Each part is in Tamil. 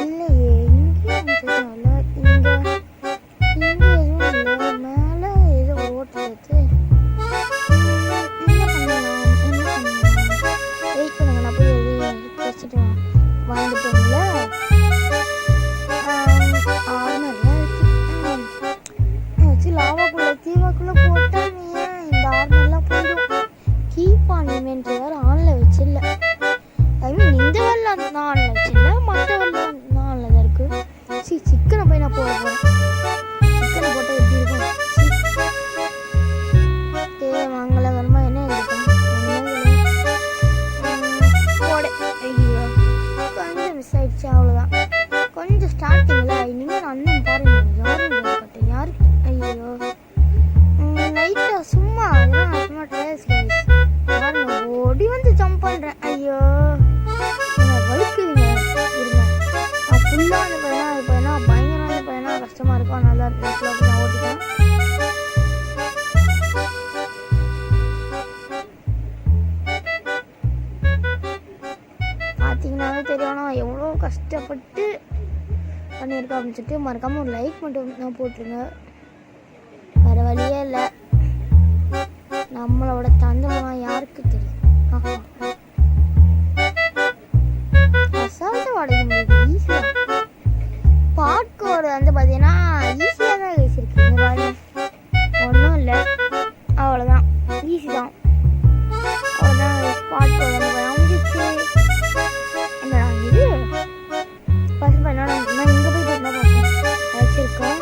இல்லையே, இங்கேயும் வச்சதுனால இங்கே இங்கே எதுவும் இல்லை. மேலே ஏதோ ஓட்டு வச்சு என்ன பண்ணலாம், வெயிட் பண்ணுங்க. நான் போய் எதையும் வச்சுட்டு வந்துட்டோம்ல. ஆர்மர்லாம் வச்சு லாவாக்குள்ளே தீவாக்குள்ளே போட்டால் நீ ஏன் இந்த ஆர்மர்லாம் போயிடும். கீப் ஆன் இவெண்ட் வேறு ஆனில் வச்சில்ல. ஐ மீன் இந்த வரல நான் ஆனில் வச்சில்ல, மற்ற வரல நான் ஆனில் தான் இருக்குது. சிக்கனை போய் நான் போட போகிறேன். சிக்கனை போட்டால் எப்படி இருக்கும்? மங்களகரமாக என்ன இருக்கும் போட. ஐயோ கொஞ்சம் மிஸ் ஆயிடுச்சு, அவ்வளோதான். கொஞ்சம் ஸ்டார்டிங்கில் இனிமேல் அண்ணன் பாருங்க யாரும் கட்டேன் யாரு. ஐயோ லைட்டாக சும்மா அதெல்லாம் சும்மா ட்ரையல்ஸ் பாருங்க, ஓடி வந்து ஜம்ப் பண்ணுறேன். ஐயோ வழுக்குவீங்க இருங்க. நான் ஃபுல்லான பையனா அது பையனா பயங்கரமான பையனா கஷ்டமாக இருக்கும். நல்லா இருக்கு. நான் ஓட்டிட்டேன். பார்த்தீங்கன்னாவே தெரியும் நான் எவ்வளோ கஷ்டப்பட்டு பண்ணியிருக்கேன் அப்படின்னு சொல்லிட்டு. மறக்காமல் ஒரு லைக் மட்டும் தான் போட்டுருங்க. வேறு வழியே இல்லை. நம்மளோட தந்தமெல்லாம் யாருக்கு தெரியும்? அசால்ட்டாக வாடகை முடியுது ஈஸியாக. பாட்கோடு வந்து பார்த்தீங்கன்னா ஈஸியாக தான் வச்சுருக்கீங்க பாருங்க. ஒன்றும் இல்லை, அவ்வளோதான். ஈஸி தான், அவ்வளோதான். பாட்கோடு வந்து அமைஞ்சிச்சு. என்னடா இது பசங்க என்னடா நான் இங்கே போய் பார்த்தா பார்ப்போம் வச்சுருக்கோம்.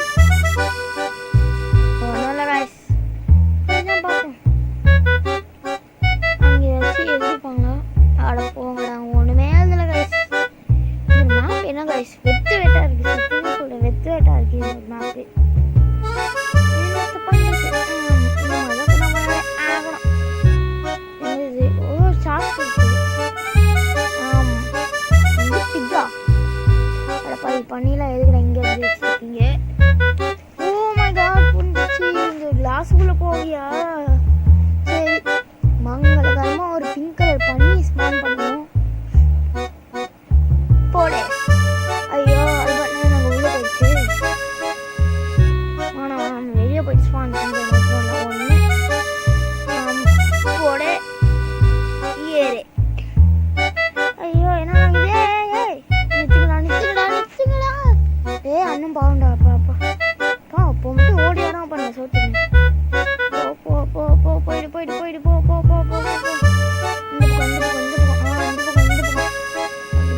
ஒன்றும் இல்லை ரைஸ் தான் பார்ப்போம். அங்கே வச்சு எழுதிப்பாங்க. அட போங்கடா, ஒன்றுமே அதில் கைஸ். இந்த மேப் என்ன கைஸ் வெத்து வெட்டாக இருக்குது. சத்தியமாக சொல்கிறேன், வெத்து வெட்டாக இருக்குது இந்த மேப்பு. பண்ணிலாம் எதுக்கு இங்கே வந்து வச்சுருக்கீங்க? ஓ மை காட், புரிஞ்சிச்சு. இந்த கிளாஸுக்குள்ளே போவியா? சரி, மங்களகரமாக ஒரு பிங்க் கலர் பண்ணி ஸ்பான் பண்ணுவோம். போடே. ஐயோ அது பண்ண நாங்கள் உள்ளே போயிடுச்சு. ஆனால் நம்ம வெளியே போயிட்டு ஸ்பான் பண்ணுறோம். ஒன்று போடே ஏறே. ஐயோ என்ன ஆகுது? அண்ணன் பாவண்டா. அப்பா அப்போ மட்டும் ஓடி வரான் பண்ண சோத்துங்க. போ போ போ போயிடு போயிடு போயிடு போ போ போ போ போ. இந்த பக்கம் இந்த பக்கம் இந்த பக்கம் இந்த பக்கம் இந்த பக்கம்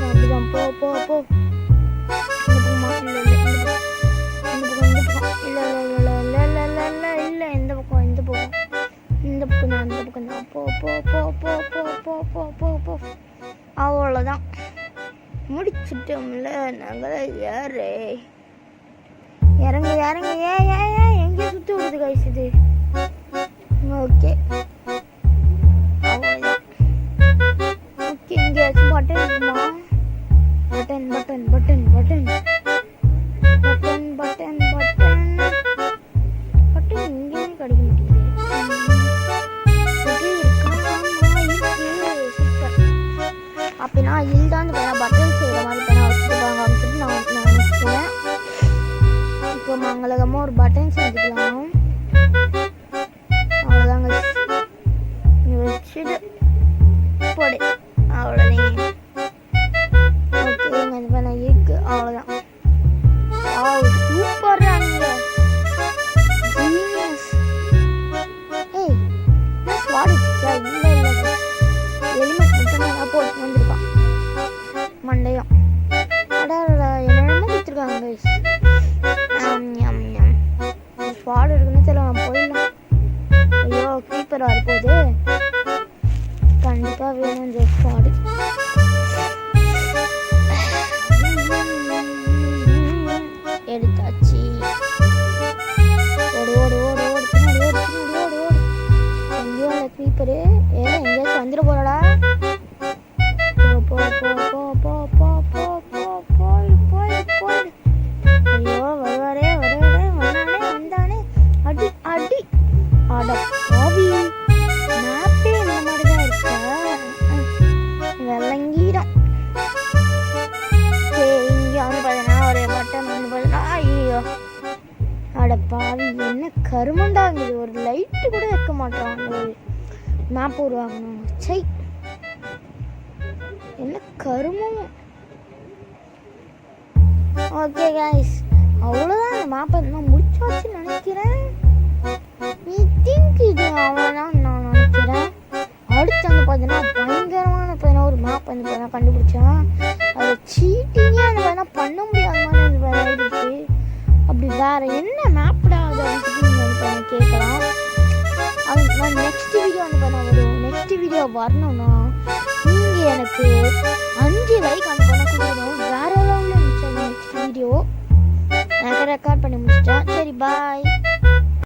அப்படிதான் போ போ போ. இந்த பக்கமா? இல்லை இல்லை இந்த பக்கம் இந்த பக்கம் இந்த பக்கம். இல்லை இல்லை இல்லை இல்லை இல்லை இல்லை இல்லை இந்த பக்கம் இந்த பக்கம் இந்த பக்கம் தான் இந்த பக்கம் தான். போ போ போ போ போ போ போ போ போ. அவ்வளோதான், முடிச்சுட்டோம்ல. நாங்கள் யாரு இறங்க இறங்க. எங்கேயும் சுற்றி விடுது கைஸ் இது. ஓகே அவ்வளோதான். ஓகே எங்கேயாச்சும் பட்டன் இருக்குமா? Button button button button button button button button எங்கேயுமே கிடைக்க மாட்டேங்குது. அப்படின்னா இதுதான் பட்டன் செய்கிற மாதிரி பண்ண வச்சுருப்பாங்க அப்படின்னு சொல்லிட்டு நான் நினைக்கிறேன். இப்போ மங்களகமாக ஒரு பட்டன் செஞ்சுக்கலாம். அவ்வளோதாங்க, வச்சுட்டு போடு. அவ்வளோதான். ஓகே, இது பண்ண இருக்கு. அவ்வளோதான். கருமண்டாங்குது. ஒரு லைட்டு கூட வைக்க மாட்டான். ஒரு மேப் உருவாக்கணும். சை, என்ன கருமம். ஓகே கைஸ், அவ்வளோதான். அந்த மேப்பை நான் முடிச்சாச்சுன்னு நினைக்கிறேன். நீ திங்க் இது அவ்வளோதான் நான் நினைக்கிறேன். அடுத்து வந்து பார்த்தீங்கன்னா பயங்கரமான பார்த்தீங்கன்னா ஒரு மேப் வந்து பார்த்தீங்கன்னா கண்டுபிடிச்சேன். அது சீட்டிங்கே அந்த பார்த்தீங்கன்னா பண்ண முடியாத மாதிரி வந்து ஆயிடுச்சு. அப்படி வேறு என்ன மேப்டா அது அப்படின்னு நீங்கள் வந்து கேட்கலாம். அது நான் நெக்ஸ்ட் வீடியோ வந்து பண்ண வரும். நெக்ஸ்ட் வீடியோ வரணும்னா நீங்கள் எனக்கு 5 லைக் அந்த பண்ண கொடுக்கணும். வேறு லெவலில் இருந்துச்சு அந்த நெக்ஸ்ட் வீடியோ. நான் ரெக்கார்ட் பண்ணி முடிச்சிட்டேன். சரி, பாய்.